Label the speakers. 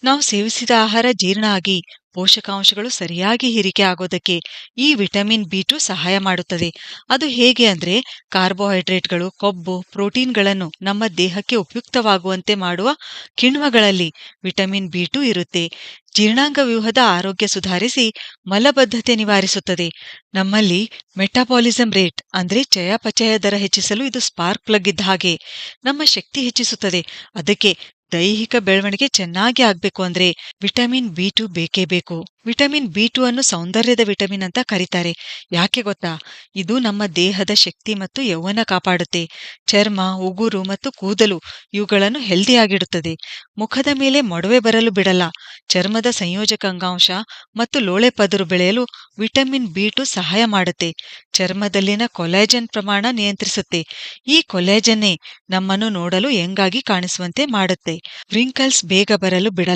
Speaker 1: ನಾವು ಸೇವಿಸಿದ ಆಹಾರ ಜೀರ್ಣ ಆಗಿ ಪೋಷಕಾಂಶಗಳು ಸರಿಯಾಗಿ ಹೀರಿಕೆ ಆಗೋದಕ್ಕೆ ಈ ವಿಟಮಿನ್ ಬಿ2 ಸಹಾಯ ಮಾಡುತ್ತದೆ. ಅದು ಹೇಗೆ ಅಂದ್ರೆ, ಕಾರ್ಬೋಹೈಡ್ರೇಟ್ಗಳು, ಕೊಬ್ಬು, ಪ್ರೋಟೀನ್ಗಳನ್ನು ನಮ್ಮ ದೇಹಕ್ಕೆ ಉಪಯುಕ್ತವಾಗುವಂತೆ ಮಾಡುವ ಕಿಣ್ವಗಳಲ್ಲಿ ವಿಟಮಿನ್ ಬಿ2 ಇರುತ್ತೆ. ಜೀರ್ಣಾಂಗ ವ್ಯೂಹದ ಆರೋಗ್ಯ ಸುಧಾರಿಸಿ ಮಲಬದ್ಧತೆ ನಿವಾರಿಸುತ್ತದೆ. ನಮ್ಮಲ್ಲಿ ಮೆಟಾಬಾಲಿಸಂ ರೇಟ್ ಅಂದ್ರೆ ಚಯಾಪಚಯ ದರ ಹೆಚ್ಚಿಸಲು ಇದು ಸ್ಪಾರ್ಕ್ ಪ್ಲಗ್ ಇದ್ದ ಹಾಗೆ. ನಮ್ಮ ಶಕ್ತಿ ಹೆಚ್ಚಿಸುತ್ತದೆ. ಅದಕ್ಕೆ ದೈಹಿಕ ಬೆಳವಣಿಗೆ ಚೆನ್ನಾಗಿ ಆಗ್ಬೇಕು ಅಂದ್ರೆ ವಿಟಮಿನ್ ಬಿ2 ಬೇಕೇ ಬೇಕು. ವಿಟಮಿನ್ ಬಿ2 ಅನ್ನು ಸೌಂದರ್ಯದ ವಿಟಮಿನ್ ಅಂತ ಕರೀತಾರೆ. ಯಾಕೆ ಗೊತ್ತಾ? ಇದು ನಮ್ಮ ದೇಹದ ಶಕ್ತಿ ಮತ್ತು ಯೌವನ ಕಾಪಾಡುತ್ತೆ. ಚರ್ಮ, ಉಗುರು ಮತ್ತು ಕೂದಲು ಇವುಗಳನ್ನು ಹೆಲ್ದಿಯಾಗಿಡುತ್ತದೆ. ಮುಖದ ಮೇಲೆ ಮೊಡವೆ ಬರಲು ಬಿಡಲ್ಲ. ಚರ್ಮದ ಸಂಯೋಜಕ ಅಂಗಾಂಶ ಮತ್ತು ಲೋಳೆ ಪದರು ಬೆಳೆಯಲು ವಿಟಮಿನ್ ಬಿ2 ಸಹಾಯ ಮಾಡುತ್ತೆ. ಚರ್ಮದಲ್ಲಿನ ಕೊಲಾಜನ್ ಪ್ರಮಾಣ ನಿಯಂತ್ರಿಸುತ್ತೆ. ಈ ಕೊಲಾಜನ್ನೇ ನಮ್ಮನ್ನು ನೋಡಲು ಯಂಗಾಗಿ ಕಾಣಿಸುವಂತೆ ಮಾಡುತ್ತೆ. ವ್ರಿಂಕಲ್ಸ್ ಬೇಗ ಬರಲು ಬಿಡಲ್ಲ.